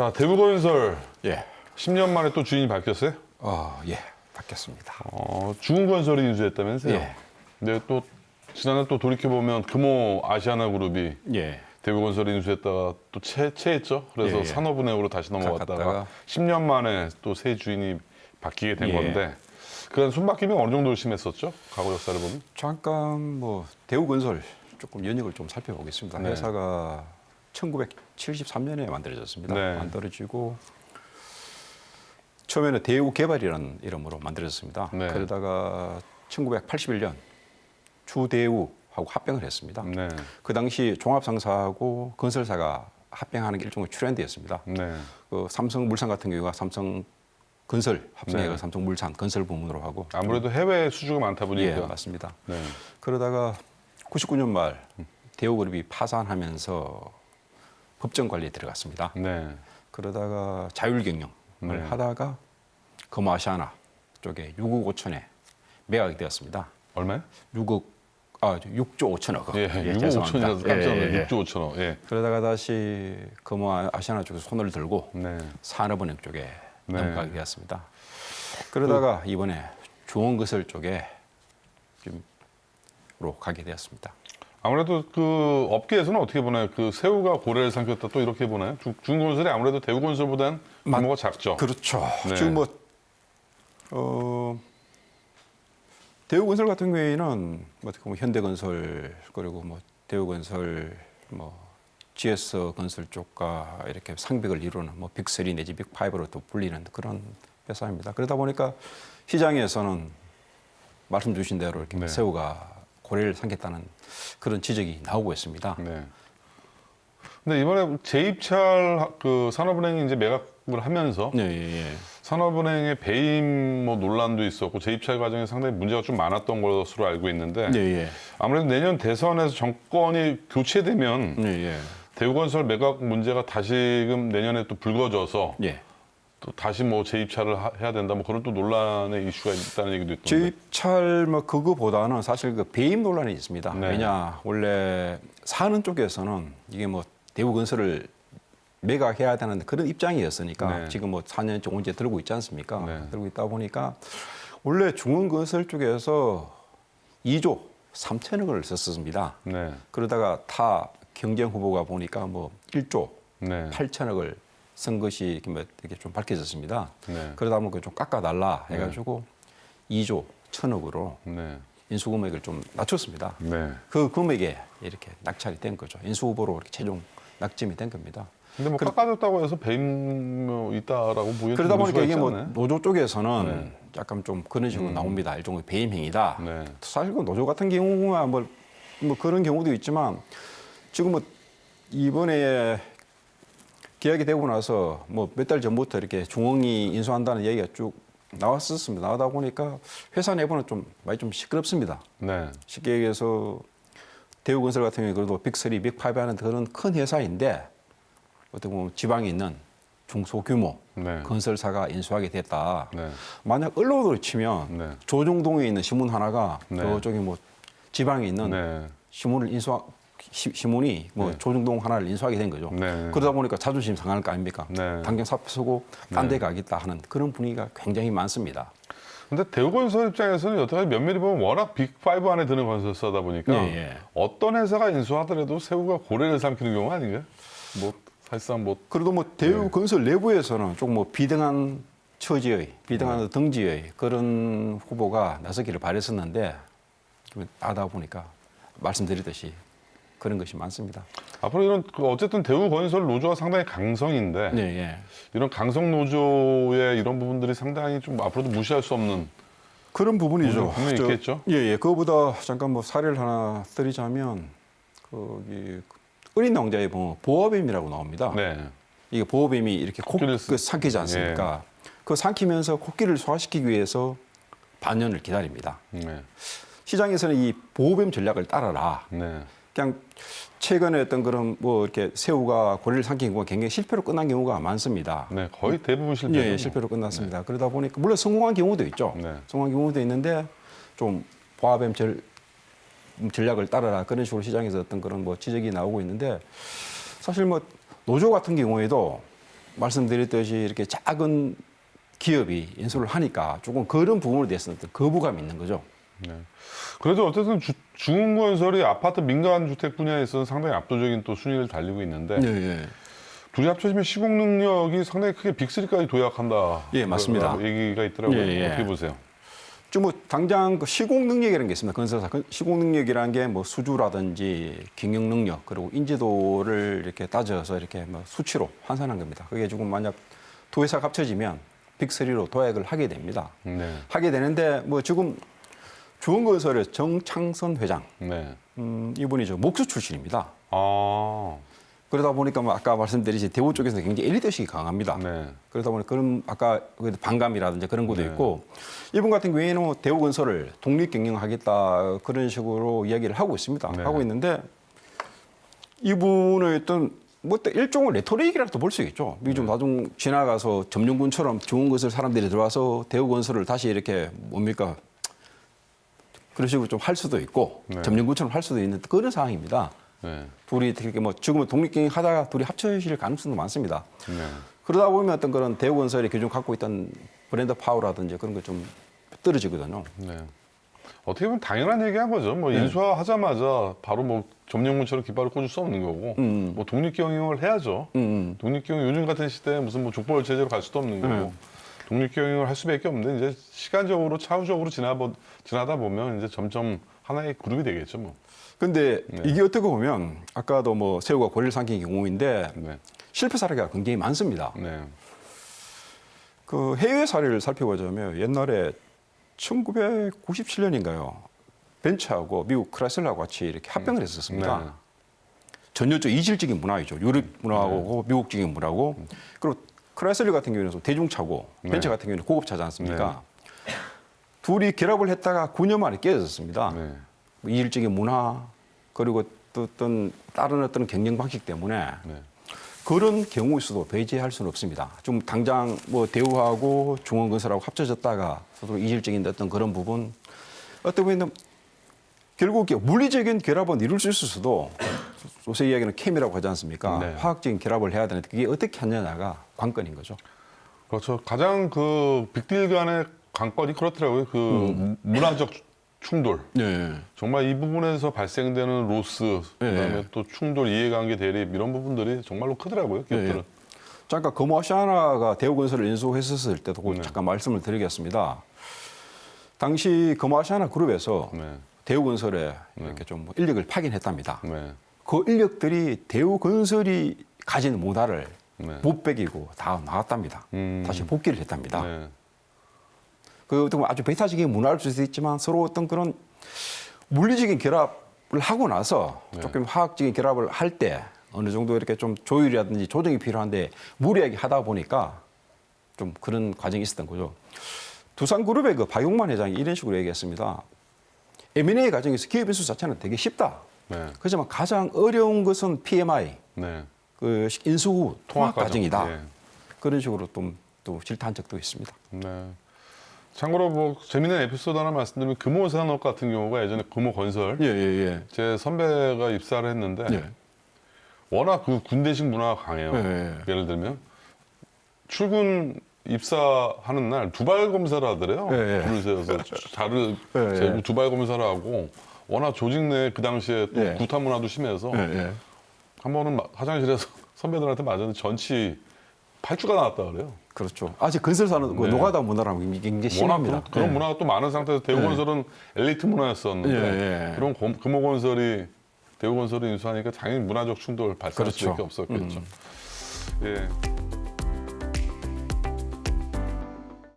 자, 대우건설 예. 10년 만에 또 주인이 바뀌었어요? 예. 바뀌었습니다. 중흥건설이 인수했다면서요? 예. 근데 또 지난해 또 돌이켜보면 금호 아시아나그룹이 예. 대우건설을 인수했다가 또 체했죠. 그래서 예, 예. 산업은행으로 다시 넘어갔다가 갔다가 10년 만에 또 새 주인이 바뀌게 된 예. 건데 그런 손바뀜이 어느 정도 심했었죠? 과거 역사를 보면. 잠깐 뭐 대우건설 조금 연역을 좀 살펴보겠습니다. 네. 회사가 1973년에 만들어졌습니다. 네. 만들어지고 처음에는 대우개발이라는 이름으로 만들어졌습니다. 네. 그러다가 1981년 주대우하고 합병을 했습니다. 네. 그 당시 종합상사하고 건설사가 합병하는 게 일종의 트렌드였습니다. 네. 그 삼성물산 같은 경우가 삼성건설 합성해서 네. 삼성물산 건설 부문으로 하고 아무래도 해외 수주가 많다 보니까. 예, 맞습니다. 네. 그러다가 99년 말 대우그룹이 파산하면서 법정 관리에 들어갔습니다. 네. 그러다가 자율경영을 네. 하다가 금호아시아나 쪽에 6억 5천에 매각이 되었습니다. 얼마요? 6조 5천억. 예, 6억 5천이라서 깜짝 놀랐어요. 6조 5천억. 예. 그러다가 다시 금호아시아나 쪽에 손을 들고 네. 산업은행 쪽에 네. 넘어가게 되었습니다. 그러다가 이번에 중원건설 쪽에 좀로 가게 되었습니다. 아무래도 그 업계에서는 어떻게 보나요? 그 새우가 고래를 삼켰다 또 이렇게 보나요? 중건설이 아무래도 대우건설보다는 규모가 작죠. 그렇죠. 네. 지금 대우건설 같은 경우에는 어떻게 보면 현대건설 그리고 대우건설 GS건설 쪽과 이렇게 상벽을 이루는 빅3 내지 빅5로 또 불리는 그런 회사입니다. 그러다 보니까 시장에서는 말씀 주신 대로 이렇게 네. 새우가 고래를 삼켰다는 그런 지적이 나오고 있습니다. 네. 근데 이번에 재입찰 그 산업은행이 이제 매각을 하면서 네, 예. 산업은행의 배임 논란도 있었고 재입찰 과정에 상당히 문제가 좀 많았던 것으로 알고 있는데 네, 예. 아무래도 내년 대선에서 정권이 교체되면 네, 예. 대우건설 매각 문제가 다시금 내년에 또 불거져서 예. 또 다시 재입찰을 해야 된다 그런 또 논란의 이슈가 있다는 얘기도 있던데. 재입찰 그거보다는 사실 그 배임 논란이 있습니다. 네. 왜냐 원래 사는 쪽에서는 이게 대우건설을 매각해야 되는 그런 입장이었으니까 네. 지금 4년째 언제 들고 있지 않습니까? 네. 들고 있다 보니까 원래 중흥건설 쪽에서 2조 3천억을 썼습니다. 네. 그러다가 타 경쟁 후보가 보니까 1조 네. 8천억을 쓴 것이 이렇게 좀 밝혀졌습니다. 네. 그러다 보니까 좀 깎아달라 해가지고 2조 1천억으로 네. 인수금액을 좀 낮췄습니다. 네. 그 금액에 이렇게 낙찰이 된 거죠. 인수후보로 이렇게 최종 낙점이 된 겁니다. 근데 깎아줬다고 해서 배임 있다라고 보이는 그러다 보니까 이게 않나요? 노조 쪽에서는 네. 약간 좀 그런 식으로 나옵니다. 일종의 배임 행위다. 네. 사실 그 노조 같은 경우가 그런 경우도 있지만 지금 이번에 계약이 되고 나서 몇 달 전부터 이렇게 중흥이 인수한다는 얘기가 쭉 나왔었습니다. 나오다 보니까 회사 내부는 좀 많이 좀 시끄럽습니다. 네. 쉽게 얘기해서 대우건설 같은 경우에 그래도 빅3, 빅5 하는 그런 큰 회사인데 어떻게 보면 지방에 있는 중소규모 네. 건설사가 인수하게 됐다. 네. 만약 언론으로 치면 네. 조중동에 있는 신문 하나가 네. 저쪽에 지방에 있는 네. 신문을 신문이 네. 조중동 하나를 인수하게 된 거죠. 네. 그러다 보니까 자존심 상할 거 아닙니까? 네. 당장 사표 쓰고 딴 데 네. 가겠다 하는 그런 분위기가 굉장히 많습니다. 근데 대우건설 입장에서는 여태까지 면밀히 보면 워낙 빅5 안에 드는 건설사다 보니까 예, 예. 어떤 회사가 인수하더라도 새우가 고래를 삼키는 경우가 아닌가요? 사실상 그래도 대우건설 내부에서는 조금 비등한 처지의, 비등한 등지의 그런 후보가 나서기를 바랬었는데 하다 보니까 말씀드리듯이 그런 것이 많습니다. 앞으로 이런 어쨌든 대우건설 노조가 상당히 강성인데 네, 예. 이런 강성 노조의 이런 부분들이 상당히 좀 앞으로도 무시할 수 없는 그런 부분이죠. 분명히 있겠죠. 예. 그거보다 잠깐 사례를 하나 드리자면 거기 어린 왕자에 보면 보어뱀이라고 나옵니다. 네. 이게 보어뱀이 이렇게 코끼리를 삼키지 않습니까? 그 삼키면서 코끼리를 소화시키기 위해서 반년을 기다립니다. 네. 시장에서는 이 보호뱀 전략을 따라라. 네. 그냥 최근에 어떤 그런 이렇게 새우가 고래를 삼킨 경우가 굉장히 실패로 끝난 경우가 많습니다. 네. 거의 대부분 실패죠. 예, 실패로 끝났습니다. 그러다 보니까 물론 성공한 경우도 있죠. 네. 성공한 경우도 있는데 좀 보아뱀 전략을 따라라 그런 식으로 시장에서 어떤 그런 지적이 나오고 있는데 사실 노조 같은 경우에도 말씀드렸듯이 이렇게 작은 기업이 인수를 하니까 조금 그런 부분에 대해서는 또 거부감이 있는 거죠. 네. 그래도 어쨌든 중흥건설이 아파트 민간주택 분야에 있어서 상당히 압도적인 또 순위를 달리고 있는데 예. 둘이 합쳐지면 시공 능력이 상당히 크게 빅3까지 도약한다. 예, 맞습니다. 얘기가 있더라고요. 예. 어떻게 보세요? 지금 뭐 당장 그 시공 능력이라는 게 있습니다. 건설사 시공 능력이라는 게 뭐 수주라든지 경영 능력 그리고 인지도를 이렇게 따져서 이렇게 뭐 수치로 환산한 겁니다. 그게 지금 만약 두 회사가 합쳐지면 빅3로 도약을 하게 됩니다. 네. 하게 되는데 뭐 지금 중흥건설의 정창선 회장 네. 이분이 저 목수 출신입니다. 아. 그러다 보니까 뭐 아까 말씀드렸듯이 대우 쪽에서 굉장히 엘리트식이 강합니다. 네. 그러다 보니 그런 아까 반감이라든지 그런 것도 네. 있고 이분 같은 경우에는 뭐 대우건설을 독립 경영하겠다 그런 식으로 이야기를 하고 있습니다. 네. 하고 있는데 이분의 어떤 뭐 또 일종의 레토릭이라도 볼 수 있겠죠. 이게 좀 나중 지나가서 점령군처럼 좋은 것을 사람들이 들어와서 대우건설을 다시 이렇게 뭡니까 그런 식으로 좀 할 수도 있고 네. 점령군처럼 할 수도 있는 그런 상황입니다. 네. 둘이 이렇게 뭐 지금은 독립경영 하다가 둘이 합쳐질 가능성도 많습니다. 네. 그러다 보면 어떤 그런 대우건설이 기존 갖고 있던 브랜드 파워라든지 그런 거 좀 떨어지거든요. 네. 어떻게 보면 당연한 얘기한 거죠. 뭐 인수하자마자 바로 뭐 점령문처럼 깃발을 꽂을 수 없는 거고, 뭐 독립경영을 해야죠. 독립경영 요즘 같은 시대에 무슨 뭐 족벌 체제로 갈 수도 없는 거고, 독립경영을 할 수밖에 없는데 이제 시간적으로 차후적으로 지나다 보면 이제 점점 하나의 그룹이 되겠죠, 뭐. 근데 이게 어떻게 보면 아까도 뭐 새우가 고리를 삼킨 경우인데 네. 실패 사례가 굉장히 많습니다. 네. 그 해외 사례를 살펴보자면 옛날에 1997년인가요? 벤츠하고 미국 크라이슬러하고 같이 이렇게 합병을 했었습니다. 네. 전형적 이질적인 문화이죠. 유럽 문화하고 미국적인 문화고 그리고 크라이슬러 같은 경우에는 대중차고 벤츠 같은 경우는 고급차지 않습니까? 둘이 결합을 했다가 9년 만에 깨졌습니다. 네. 이질적인 문화 그리고 또 어떤 다른 어떤 경영 방식 때문에 네. 그런 경우에서도 배제할 수는 없습니다. 좀 당장 뭐 대우하고 중원건설하고 합쳐졌다가 서로 이질적인 어떤 그런 부분 어떻게 보면 결국 물리적인 결합은 이룰 수 있을 수도 요새 이야기는 케미라고 하지 않습니까? 네. 화학적인 결합을 해야 되는데 그게 어떻게 하느냐가 관건인 거죠. 그렇죠. 가장 그 빅딜 간의 관건이 그렇더라고요. 그 문화적 충돌. 네. 정말 이 부분에서 발생되는 로스, 그다음에 또 충돌, 이해관계 대립 이런 부분들이 정말로 크더라고요. 기업들은. 잠깐 거모아시아나가 대우건설을 인수했었을 때도 그 잠깐 말씀을 드리겠습니다. 당시 거모아시아나 그룹에서 네. 대우건설에 이렇게 좀 인력을 파견했답니다. 네. 그 인력들이 대우건설이 가진 문화를 네. 못 빼기고 다 나왔답니다. 다시 복귀를 했답니다. 네. 그 어떤 아주 배타적인 문화일 수도 있지만 서로 어떤 그런 물리적인 결합을 하고 나서 조금 화학적인 결합을 할 때 어느 정도 이렇게 좀 조율이라든지 조정이 필요한데 무리하게 하다 보니까 좀 그런 과정이 있었던 거죠. 두산그룹의 그 박용만 회장이 이런 식으로 얘기했습니다. M&A 과정에서 기업 인수 자체는 되게 쉽다. 네. 그렇지만 가장 어려운 것은 PMI, 네. 그 인수 후 통합 과정이다. 네. 그런 식으로 또 질타한 적도 있습니다. 네. 참고로 뭐 재미있는 에피소드 하나 말씀드리면 금호산업 같은 경우가 예전에 금호건설 예. 제 선배가 입사를 했는데 예. 워낙 그 군대식 문화가 강해요. 예. 예를 들면 출근 입사하는 날 두발 검사를 하더래요. 예. 줄을 세워서 자를 예. 재고 두발 검사를 하고 워낙 조직 내 그 당시에 또 예. 구타 문화도 심해서 예. 한 번은 화장실에서 선배들한테 맞았는데 전치 8주가 나왔다 그래요. 그렇죠. 아직 건설사는 그 네. 노가다 문화라면 굉장히 워낙 심합니다. 그런 예. 문화가 또 많은 상태에서 대우건설은 엘리트 문화였었는데 예. 그런 금호건설이 대우건설을 인수하니까 당연히 문화적 충돌 발생할 그렇죠. 수밖에 없었겠죠. 예.